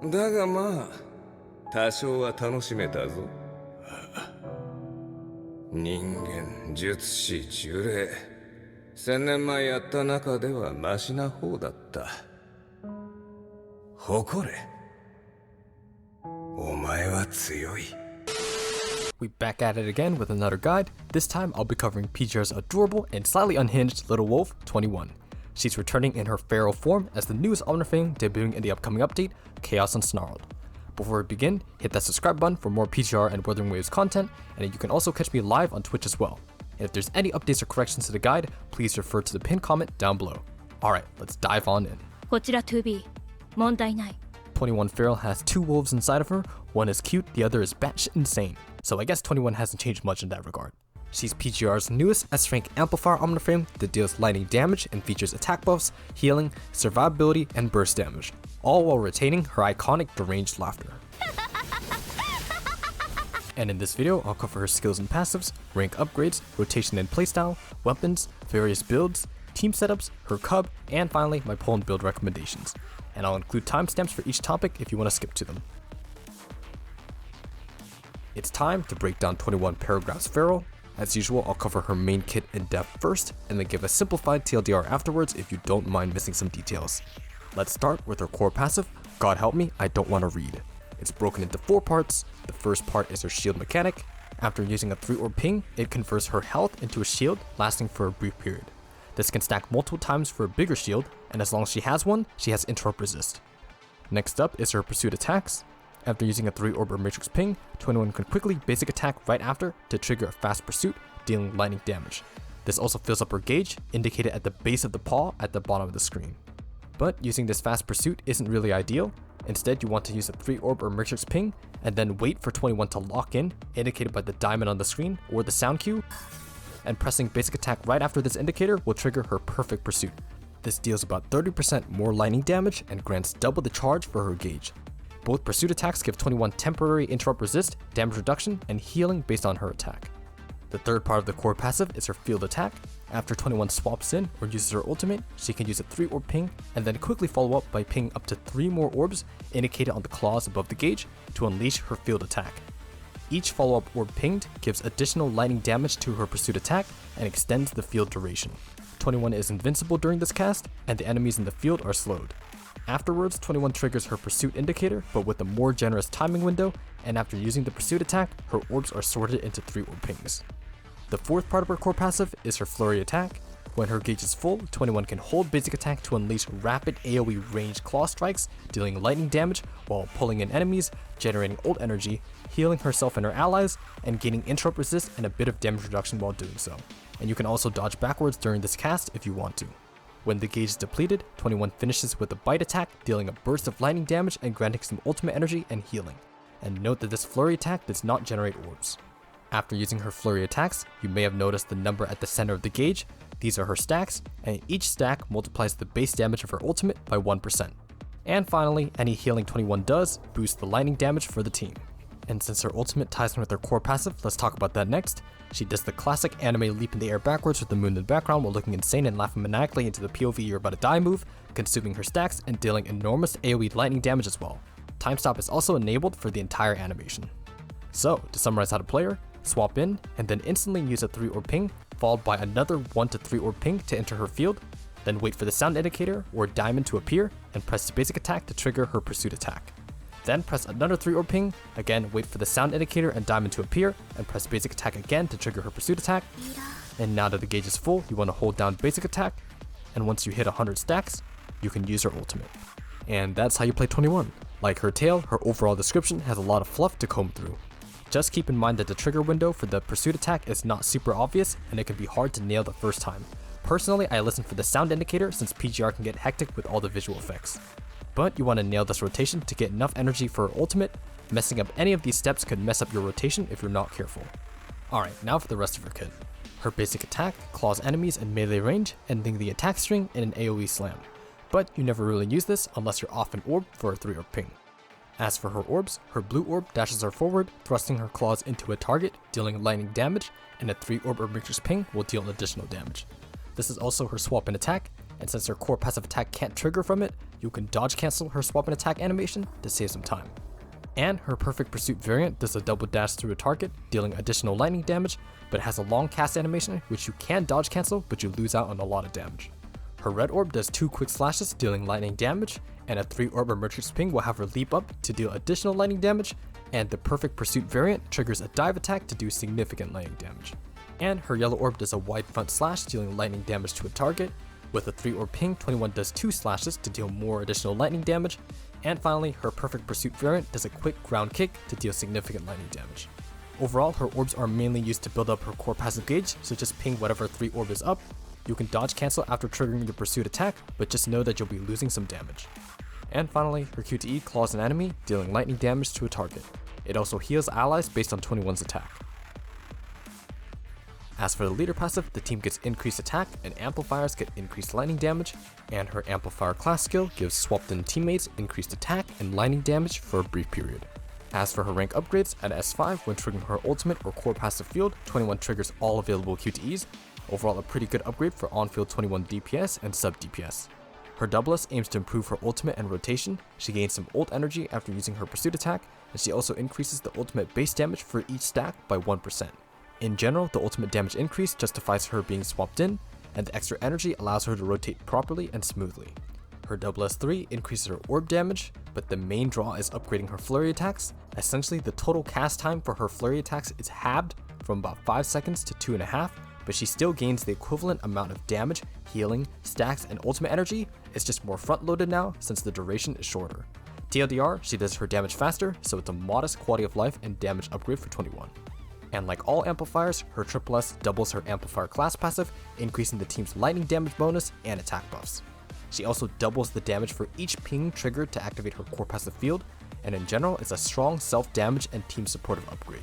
だがまあ多少は楽しめたぞ。人間、術師、呪霊、1000年前やった中ではマシな方だった。誇れ。お前は強い。We back at it again with another guide. This time I'll be covering PGR's adorable and slightly unhinged little wolf, 21. She's returning in her feral form as the newest Omnifang debuting in the upcoming update, Chaos Unsnarled. Before we begin, hit that subscribe button for more PGR and Wuthering Waves content, and you can also catch me live on Twitch as well. And if there's any updates or corrections to the guide, please refer to the pinned comment down below. Alright, let's dive on in. こちら 2B 問題ない。 21 Feral has two wolves inside of her, one is cute, the other is batshit insane. So I guess 21 hasn't changed much in that regard. She's PGR's newest S-Rank Amplifier Omniframe that deals lightning damage and features attack buffs, healing, survivability, and burst damage, all while retaining her iconic deranged laughter. And in this video, I'll cover her skills and passives, rank upgrades, rotation and playstyle, weapons, various builds, team setups, her cub, and finally my pull and build recommendations. And I'll include timestamps for each topic if you want to skip to them. It's time to break down 21 Paragraphs Feral. As usual, I'll cover her main kit in depth first, and then give a simplified TLDR afterwards if you don't mind missing some details. Let's start with her core passive, God Help Me, I Don't Want to Read. It's broken into 4 parts. The first part is her shield mechanic. After using a 3-orb ping, it converts her health into a shield lasting for a brief period. This can stack multiple times for a bigger shield, and as long as she has one, she has interrupt resist. Next up is her pursuit attacks. After using a 3-orb or matrix ping, 21 can quickly basic attack right after to trigger a fast pursuit, dealing lightning damage. This also fills up her gauge, indicated at the base of the paw at the bottom of the screen. But using this fast pursuit isn't really ideal. Instead, you want to use a 3-orb or matrix ping, and then wait for 21 to lock in, indicated by the diamond on the screen or the sound cue. And pressing basic attack right after this indicator will trigger her perfect pursuit. This deals about 30% more lightning damage and grants double the charge for her gauge. Both pursuit attacks give 21 temporary interrupt resist, damage reduction, and healing based on her attack. The third part of the core passive is her field attack. After 21 swaps in or uses her ultimate, she can use a 3-orb ping and then quickly follow up by pinging up to 3 more orbs indicated on the claws above the gauge to unleash her field attack. Each follow-up orb pinged gives additional lightning damage to her pursuit attack and extends the field duration. 21 is invincible during this cast, and the enemies in the field are slowed. Afterwards, 21 triggers her pursuit indicator, but with a more generous timing window, and after using the pursuit attack, her orbs are sorted into 3-orb pings. The fourth part of her core passive is her flurry attack. When her gauge is full, 21 can hold basic attack to unleash rapid AoE ranged claw strikes, dealing lightning damage while pulling in enemies, generating ult energy, healing herself and her allies, and gaining interrupt resist and a bit of damage reduction while doing so. And you can also dodge backwards during this cast if you want to. When the gauge is depleted, 21 finishes with a bite attack, dealing a burst of lightning damage and granting some ultimate energy and healing. And note that this flurry attack does not generate orbs. After using her flurry attacks, you may have noticed the number at the center of the gauge. These are her stacks, and each stack multiplies the base damage of her ultimate by 1%. And finally, any healing 21 does boosts the lightning damage for the team. And since her ultimate ties in with her core passive, let's talk about that next. She does the classic anime leap in the air backwards with the moon in the background while looking insane and laughing maniacally into the POV you're about to die move, consuming her stacks and dealing enormous AoE lightning damage as well. Time stop is also enabled for the entire animation. So, to summarize how to play her, swap in and then instantly use a 3-orb ping, followed by another 1 to 3-orb ping to enter her field, then wait for the sound indicator or diamond to appear and press the basic attack to trigger her pursuit attack. Then press another 3-orb ping, again wait for the sound indicator and diamond to appear, and press basic attack again to trigger her pursuit attack. And now that the gauge is full, you want to hold down basic attack, and once you hit 100 stacks, you can use her ultimate. And that's how you play 21. Like her tail, her overall description has a lot of fluff to comb through. Just keep in mind that the trigger window for the pursuit attack is not super obvious, and it can be hard to nail the first time. Personally, I listen for the sound indicator since PGR can get hectic with all the visual effects. But you want to nail this rotation to get enough energy for her ultimate. Messing up any of these steps could mess up your rotation if you're not careful. Alright, now for the rest of her kit. Her basic attack claws enemies in melee range, ending the attack string in an AoE slam. But you never really use this unless you're off an orb for a 3-orb ping. As for her orbs, her blue orb dashes her forward, thrusting her claws into a target, dealing lightning damage, and a 3-orb or matrix ping will deal additional damage. This is also her swap in attack, and since her core passive attack can't trigger from it, you can dodge cancel her swap and attack animation to save some time. And her Perfect Pursuit variant does a double dash through a target, dealing additional lightning damage, but it has a long cast animation which you can dodge cancel, but you lose out on a lot of damage. Her red orb does 2 quick slashes dealing lightning damage, and a 3 orb Emergence ping will have her leap up to deal additional lightning damage, and the Perfect Pursuit variant triggers a dive attack to do significant lightning damage. And her yellow orb does a wide front slash dealing lightning damage to a target. With a 3 orb ping, 21 does 2 slashes to deal more additional lightning damage. And finally, her Perfect Pursuit variant does a quick ground kick to deal significant lightning damage. Overall, her orbs are mainly used to build up her core passive gauge, so just ping whatever 3 orb is up. You can dodge cancel after triggering your pursuit attack, but just know that you'll be losing some damage. And finally, her QTE claws an enemy, dealing lightning damage to a target. It also heals allies based on 21's attack. As for the leader passive, the team gets increased attack and amplifiers get increased lightning damage, and her amplifier class skill gives swapped in teammates increased attack and lightning damage for a brief period. As for her rank upgrades, at S5 when triggering her ultimate or core passive field, 21 triggers all available QTEs, overall a pretty good upgrade for on-field 21 DPS and sub DPS. Her double S aims to improve her ultimate and rotation, she gains some ult energy after using her pursuit attack, and she also increases the ultimate base damage for each stack by 1%. In general, the ultimate damage increase justifies her being swapped in, and the extra energy allows her to rotate properly and smoothly. Her double S3 increases her orb damage, but the main draw is upgrading her flurry attacks. Essentially, the total cast time for her flurry attacks is halved from about 5 seconds to 2.5, but she still gains the equivalent amount of damage, healing, stacks, and ultimate energy. It's just more front-loaded now since the duration is shorter. TLDR, she does her damage faster, so it's a modest quality of life and damage upgrade for 21. And like all amplifiers, her triple S doubles her amplifier class passive, increasing the team's lightning damage bonus and attack buffs. She also doubles the damage for each ping triggered to activate her core passive field, and in general is a strong self-damage and team supportive upgrade.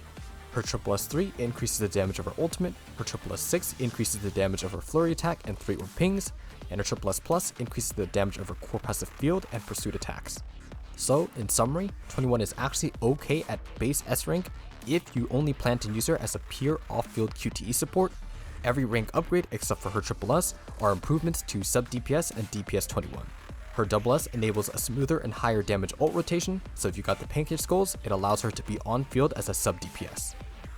Her triple S3 increases the damage of her ultimate, her triple S6 increases the damage of her flurry attack and 3 orb pings, and her triple S plus increases the damage of her core passive field and pursuit attacks. So, in summary, 21 is actually okay at base S rank if you only plan to use her as a pure off-field QTE support. Every rank upgrade except for her triple S are improvements to sub DPS and DPS 21. Her double S enables a smoother and higher damage ult rotation, so if you got the pancake skulls, it allows her to be on field as a sub DPS.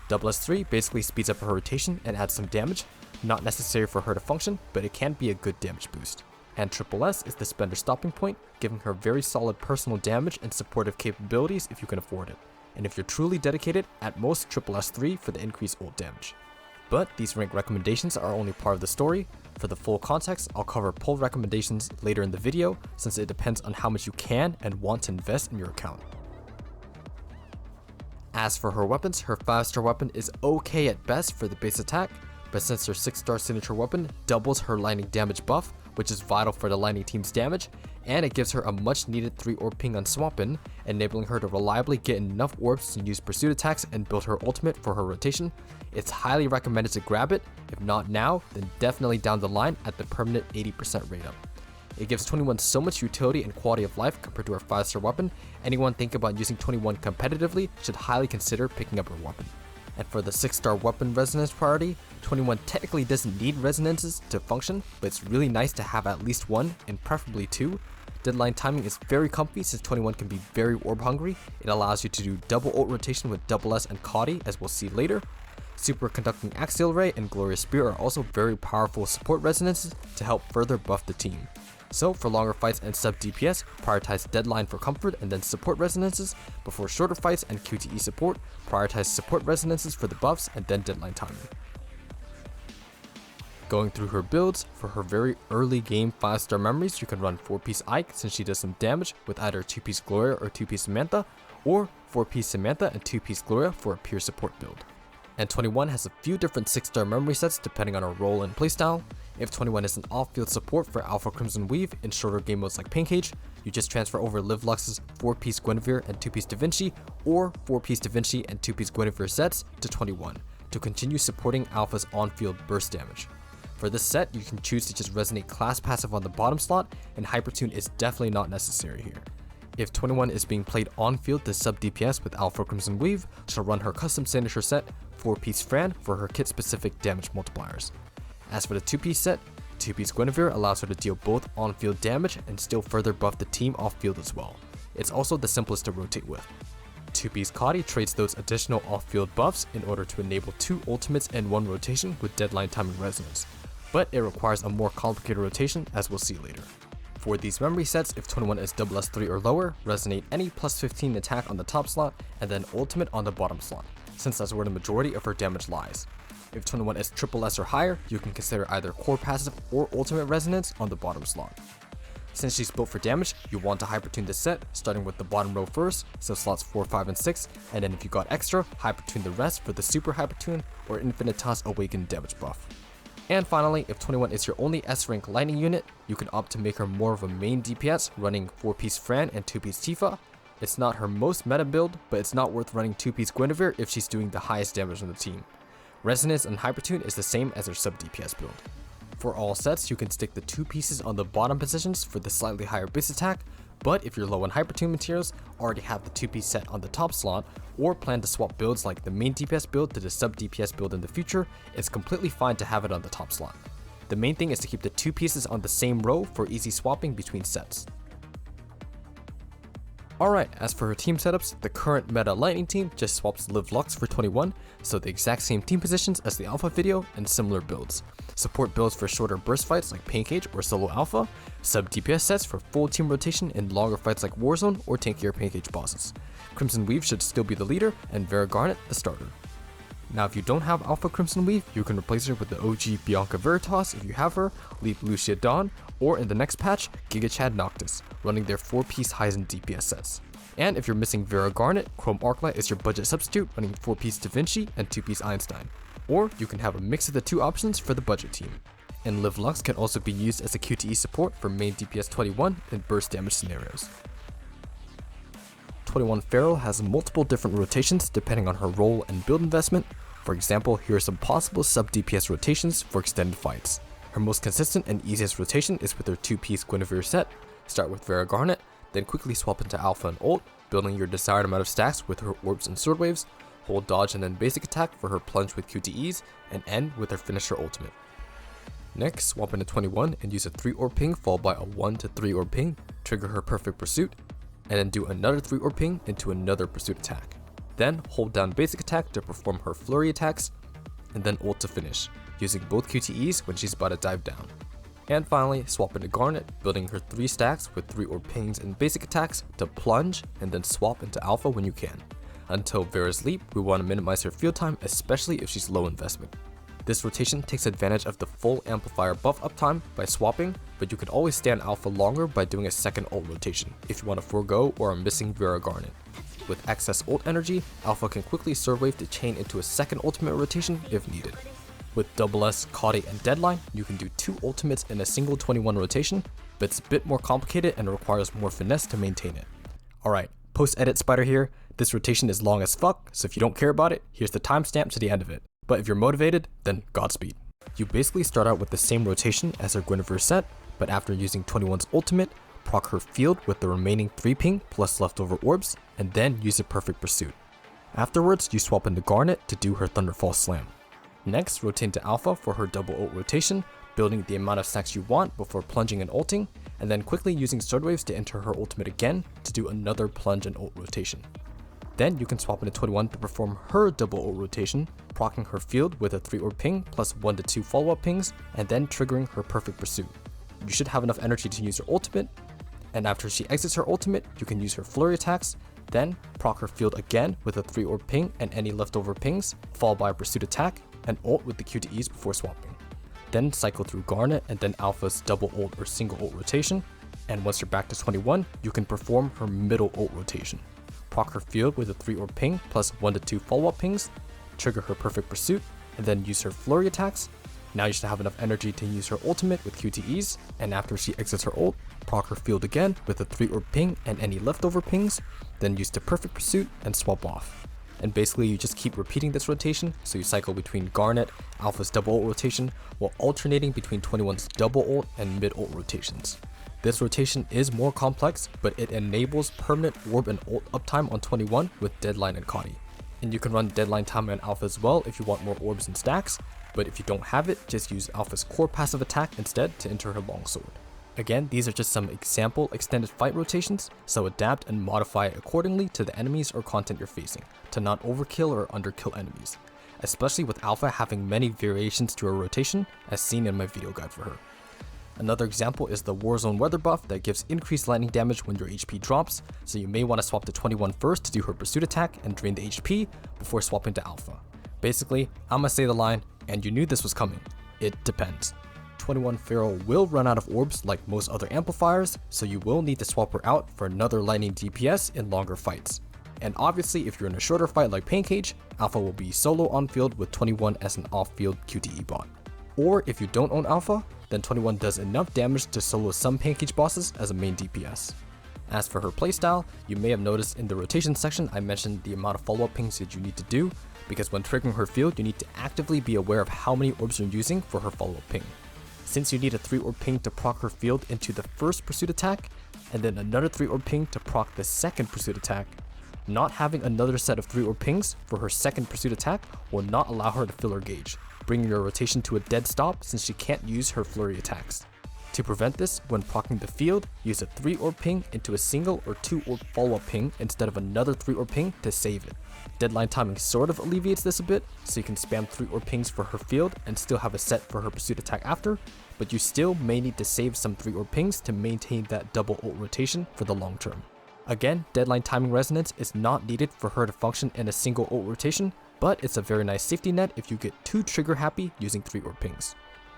Double S3 basically speeds up her rotation and adds some damage, not necessary for her to function, but it can be a good damage boost. And triple S is the spender stopping point, giving her very solid personal damage and supportive capabilities if you can afford it. And if you're truly dedicated, at most triple S3 for the increased ult damage. But these rank recommendations are only part of the story. For the full context, I'll cover pull recommendations later in the video, since it depends on how much you can and want to invest in your account. As for her weapons, her 5-star weapon is okay at best for the base attack, but since her 6-star signature weapon doubles her lightning damage buff, which is vital for the lightning team's damage, and it gives her a much needed 3 orb ping on swap in, enabling her to reliably get enough orbs to use pursuit attacks and build her ultimate for her rotation, it's highly recommended to grab it. If not now, then definitely down the line at the permanent 80% rate up. It gives 21 so much utility and quality of life compared to her 5-star weapon, anyone thinking about using 21 competitively should highly consider picking up her weapon. And for the 6-star weapon resonance priority, 21 technically doesn't need resonances to function, but it's really nice to have at least one, and preferably 2. Deadline timing is very comfy since 21 can be very orb hungry. It allows you to do double ult rotation with double S and Cottie, as we'll see later. Superconducting Axial Ray and Glorious Spear are also very powerful support resonances to help further buff the team. So for longer fights and sub DPS, prioritize Deadline for comfort and then support resonances, but for shorter fights and QTE support, prioritize support resonances for the buffs and then Deadline timing. Going through her builds, for her very early game 5-star memories, you can run 4-piece Ike since she does some damage with either 2-piece Gloria or 2-piece Samantha, or 4-piece Samantha and 2-piece Gloria for a pure support build. And 21 has a few different 6-star memory sets depending on her role and playstyle. If 21 is an off-field support for Alpha Crimson Weave in shorter game modes like Pancage, you just transfer over Live Lux's 4-piece Guinevere and 2-piece Da Vinci, or 4-piece Da Vinci and 2-piece Guinevere sets to 21 to continue supporting Alpha's on-field burst damage. For this set, you can choose to just resonate class passive on the bottom slot, and Hypertune is definitely not necessary here. If 21 is being played on-field to sub DPS with Alpha Crimson Weave, she'll run her custom signature set, 4-piece Fran for her kit-specific damage multipliers. As for the 2-piece set, 2-piece Guinevere allows her to deal both on-field damage and still further buff the team off-field as well. It's also the simplest to rotate with. 2-piece Cottie trades those additional off-field buffs in order to enable 2 ultimates in one rotation with deadline timing resonance, but it requires a more complicated rotation as we'll see later. For these memory sets, if 21 is SS3 or lower, resonate any plus 15 attack on the top slot and then ultimate on the bottom slot, since that's where the majority of her damage lies. If 21 is SSS or higher, you can consider either core passive or ultimate resonance on the bottom slot. Since she's built for damage, you want to Hypertune this set, starting with the bottom row first, so slots 4, 5, and 6, and then if you got extra, Hypertune the rest for the Super Hypertune or Infinitas Awakened damage buff. And finally, if 21 is your only S-rank lightning unit, you can opt to make her more of a main DPS running 4-piece Fran and 2-piece Tifa. It's not her most meta build, but it's not worth running 2-piece Guinevere if she's doing the highest damage on the team. Resonance and Hypertune is the same as her sub DPS build. For all sets, you can stick the 2 pieces on the bottom positions for the slightly higher base attack, but if you're low on Hypertune materials, already have the 2-piece set on the top slot, or plan to swap builds like the main DPS build to the sub DPS build in the future, it's completely fine to have it on the top slot. The main thing is to keep the 2 pieces on the same row for easy swapping between sets. Alright, as for her team setups, the current meta lightning team just swaps Liv Lux for 21, so the exact same team positions as the alpha video and similar builds. Support builds for shorter burst fights like Pain Cage or Solo Alpha, sub DPS sets for full team rotation in longer fights like Warzone or tankier Pain Cage bosses. Crimson Weave should still be the leader and Vera Garnet the starter. Now if you don't have Alpha Crimson Weave, you can replace her with the OG Bianca Veritas if you have her, leave Lucia Dawn, or in the next patch, Giga Chad Noctis, running their 4-piece Heisen DPS sets. And if you're missing Vera Garnet, Chrome Arclight is your budget substitute running 4-piece Da Vinci and 2-piece Einstein. Or you can have a mix of the 2 options for the budget team. And Liv Lux can also be used as a QTE support for main DPS 21 in burst damage scenarios. 21 Feral has multiple different rotations depending on her role and build investment. For example, here are some possible sub DPS rotations for extended fights. Her most consistent and easiest rotation is with her 2-piece Guinevere set. Start with Vera Garnet, then quickly swap into Alpha and Ult, building your desired amount of stacks with her orbs and sword waves, hold dodge and then basic attack for her plunge with QTEs, and end with her finisher ultimate. Next, swap into 21 and use a 3-orb ping followed by a 1 to 3-orb ping, trigger her perfect pursuit, and then do another 3-orb ping into another pursuit attack. Then hold down basic attack to perform her flurry attacks, and then ult to finish, using both QTEs when she's about to dive down. And finally, swap into Garnet, building her 3 stacks with 3-orb pings and basic attacks to plunge, and then swap into Alpha when you can. Until Vera's Leap, we want to minimize her field time, especially if she's low investment. This rotation takes advantage of the full amplifier buff uptime by swapping, but you can always stay on Alpha longer by doing a second ult rotation if you want to forego or are missing Vera Garnet. With excess ult energy, Alpha can quickly sword wave to chain into a second ultimate rotation if needed. With SS, Cottie, and Deadline, you can do 2 ultimates in a single 21 rotation, but it's a bit more complicated and requires more finesse to maintain it. Alright, post-edit Spider here. This rotation is long as fuck, so if you don't care about it, here's the timestamp to the end of it. But if you're motivated, then Godspeed. You basically start out with the same rotation as her Guinevere set, but after using 21's ultimate, proc her field with the remaining 3 ping plus leftover orbs, and then use a perfect pursuit. Afterwards, you swap into Garnet to do her Thunderfall Slam. Next, rotate to Alpha for her double ult rotation, building the amount of stacks you want before plunging and ulting, and then quickly using sword waves to enter her ultimate again to do another plunge and ult rotation. Then you can swap into 21 to perform her double ult rotation, proccing her field with a 3-orb ping plus 1 to 2 follow-up pings, and then triggering her perfect pursuit. You should have enough energy to use her ultimate, and after she exits her ultimate, you can use her flurry attacks, then proc her field again with a 3-orb ping and any leftover pings, followed by a pursuit attack, and ult with the QTEs before swapping. Then cycle through Garnet and then Alpha's double ult or single ult rotation, and once you're back to 21, you can perform her middle ult rotation. Proc her field with a 3-orb ping plus 1 to 2 follow-up pings, trigger her perfect pursuit, and then use her flurry attacks. Now you should have enough energy to use her ultimate with QTEs, and after she exits her ult, proc her field again with a 3-orb ping and any leftover pings, then use the perfect pursuit and swap off. And basically you just keep repeating this rotation, so you cycle between Garnet, Alpha's double ult rotation, while alternating between 21's double ult and mid ult rotations. This rotation is more complex, but it enables permanent orb and ult uptime on 21 with Deadline and Cottie. And you can run Deadline time on Alpha as well if you want more orbs and stacks, but if you don't have it, just use Alpha's core passive attack instead to enter her longsword. Again, these are just some example extended fight rotations, so adapt and modify it accordingly to the enemies or content you're facing, to not overkill or underkill enemies, especially with Alpha having many variations to her rotation, as seen in my video guide for her. Another example is the Warzone weather buff that gives increased lightning damage when your HP drops, so you may want to swap to 21 first to do her pursuit attack and drain the HP before swapping to Alpha. Basically, I'ma say the line, and you knew this was coming. It depends. 21 Feral will run out of orbs like most other amplifiers, so you will need to swap her out for another lightning DPS in longer fights. And obviously, if you're in a shorter fight like Pancake, Alpha will be solo on field with 21 as an off-field QTE bot. Or if you don't own Alpha, then 21 does enough damage to solo some Pancake bosses as a main DPS. As for her playstyle, you may have noticed in the rotation section I mentioned the amount of follow-up pings that you need to do, because when triggering her field you need to actively be aware of how many orbs you're using for her follow-up ping. Since you need a 3 orb ping to proc her field into the first pursuit attack, and then another 3 orb ping to proc the second pursuit attack, not having another set of 3 orb pings for her second pursuit attack will not allow her to fill her gauge, bringing your rotation to a dead stop since she can't use her flurry attacks. To prevent this, when proccing the field, use a 3 orb ping into a single or 2 orb follow-up ping instead of another 3 orb ping to save it. Deadline timing sort of alleviates this a bit, so you can spam 3 orb pings for her field and still have a set for her pursuit attack after, but you still may need to save some 3 orb pings to maintain that double ult rotation for the long term. Again, deadline timing resonance is not needed for her to function in a single ult rotation, but it's a very nice safety net if you get too trigger happy using 3 orb pings.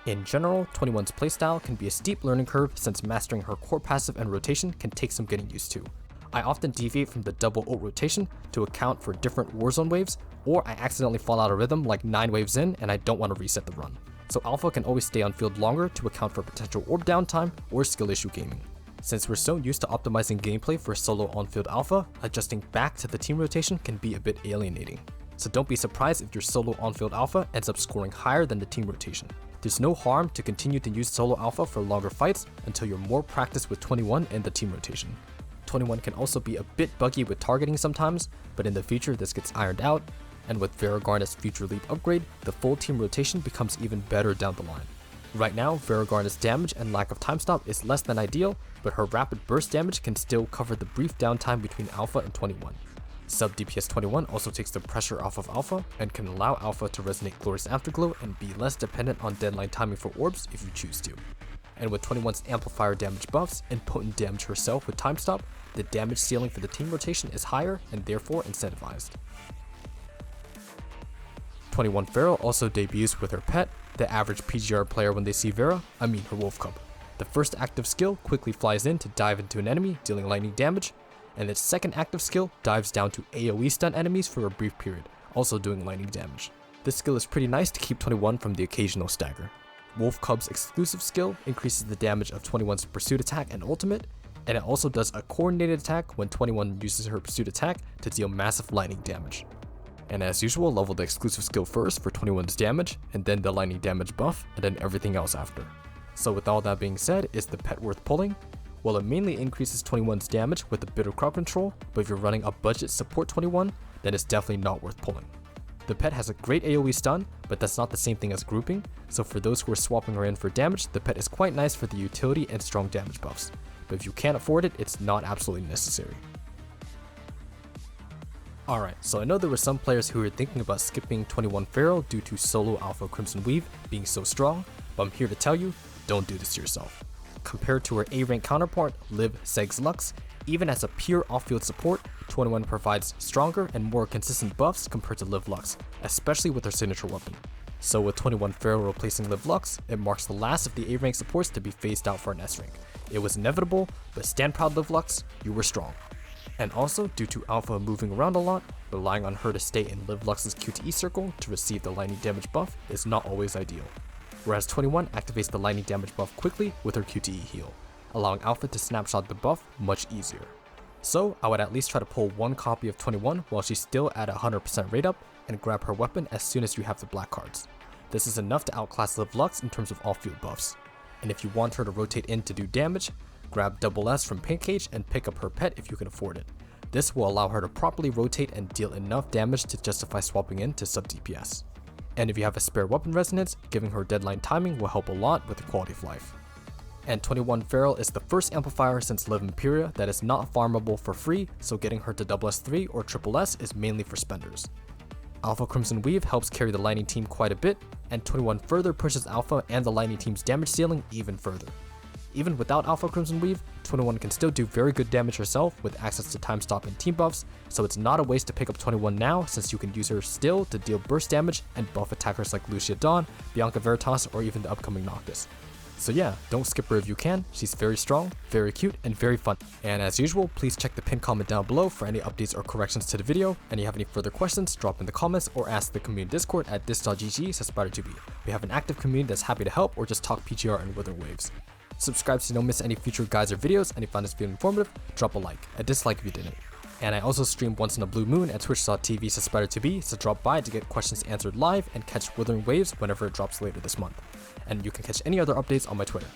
In general, 21's playstyle can be a steep learning curve since mastering her core passive and rotation can take some getting used to. I often deviate from the double ult rotation to account for different Warzone waves, or I accidentally fall out of rhythm like 9 waves in and I don't want to reset the run. So Alpha can always stay on field longer to account for potential orb downtime or skill issue gaming. Since we're so used to optimizing gameplay for solo on-field Alpha, adjusting back to the team rotation can be a bit alienating. So don't be surprised if your solo on-field Alpha ends up scoring higher than the team rotation. There's no harm to continue to use solo Alpha for longer fights until you're more practiced with 21 and the team rotation. 21 can also be a bit buggy with targeting sometimes, but in the future this gets ironed out, and with Veragarnet's Future Leap upgrade, the full team rotation becomes even better down the line. Right now, Veragarnet's damage and lack of time stop is less than ideal, but her rapid burst damage can still cover the brief downtime between Alpha and 21. Sub DPS 21 also takes the pressure off of Alpha and can allow Alpha to resonate Glorious Afterglow and be less dependent on deadline timing for orbs if you choose to. And with 21's amplifier damage buffs and potent damage herself with time stop, the damage ceiling for the team rotation is higher and therefore incentivized. 21 Feral also debuts with her pet, the average PGR player when they see Vera, her Wolf Cub. The first active skill quickly flies in to dive into an enemy, dealing lightning damage, and its second active skill dives down to AoE stun enemies for a brief period, also doing lightning damage. This skill is pretty nice to keep 21 from the occasional stagger. Wolf Cub's exclusive skill increases the damage of 21's pursuit attack and ultimate, and it also does a coordinated attack when 21 uses her pursuit attack to deal massive lightning damage. And as usual, level the exclusive skill first for 21's damage, and then the lightning damage buff, and then everything else after. So with all that being said, is the pet worth pulling? Well, it mainly increases 21's damage with a bit of crowd control, but if you're running a budget support 21, then it's definitely not worth pulling. The pet has a great AoE stun, but that's not the same thing as grouping, so for those who are swapping her in for damage, the pet is quite nice for the utility and strong damage buffs. But if you can't afford it, it's not absolutely necessary. Alright, so I know there were some players who were thinking about skipping 21 Feral due to solo Alpha Crimson Weave being so strong, but I'm here to tell you, don't do this to yourself. Compared to her A-rank counterpart, Liv Segs Lux, even as a pure off-field support, 21 provides stronger and more consistent buffs compared to Liv Lux, especially with her signature weapon. So with 21 Feral replacing Liv Lux, it marks the last of the A-rank supports to be phased out for an S-rank. It was inevitable, but stand proud Liv Lux, you were strong. And also, due to Alpha moving around a lot, relying on her to stay in Liv Lux's QTE circle to receive the lightning damage buff is not always ideal. Whereas 21 activates the lightning damage buff quickly with her QTE heal, allowing Alpha to snapshot the buff much easier. So I would at least try to pull one copy of 21 while she's still at 100% rate up and grab her weapon as soon as you have the black cards. This is enough to outclass Liv Lux in terms of off-field buffs. And if you want her to rotate in to do damage, grab Double S from Pancake and pick up her pet if you can afford it. This will allow her to properly rotate and deal enough damage to justify swapping in to sub DPS. and if you have a spare weapon resonance, giving her deadline timing will help a lot with the quality of life. And 21 Feral is the first amplifier since Live Imperia that is not farmable for free, so getting her to SS3 or SSS is mainly for spenders. Alpha Crimson Weave helps carry the Lightning team quite a bit, and 21 further pushes Alpha and the Lightning team's damage ceiling even further. Even without Alpha Crimson Weave, 21 can still do very good damage herself with access to time stop and team buffs, so it's not a waste to pick up 21 now since you can use her still to deal burst damage and buff attackers like Lucia Dawn, Bianca Veritas, or even the upcoming Noctis. So yeah, don't skip her if you can, she's very strong, very cute, and very fun. And as usual, please check the pinned comment down below for any updates or corrections to the video, and if you have any further questions, drop in the comments or ask the community Discord at dis.gg/spider2b. We have an active community that's happy to help or just talk PGR and Withering Waves. Subscribe so you don't miss any future guides or videos, and if you find this video informative, drop a like, a dislike if you didn't. And I also stream once in a blue moon at twitch.tv/spider2b, so drop by to get questions answered live and catch Withering Waves whenever it drops later this month. And you can catch any other updates on my Twitter.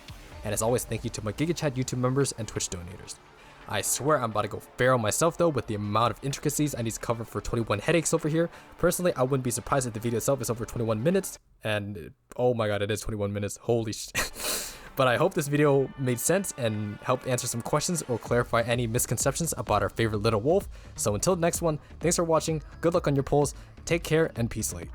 And as always, thank you to my GigaChat YouTube members and Twitch donators. I swear I'm about to go feral myself though with the amount of intricacies I need to cover for 21 headaches over here. Personally, I wouldn't be surprised if the video itself is over 21 minutes, and oh my god, it is 21 minutes, holy shit. But I hope this video made sense and helped answer some questions or clarify any misconceptions about our favorite little wolf. So until the next one, thanks for watching, good luck on your polls, take care, and peace late.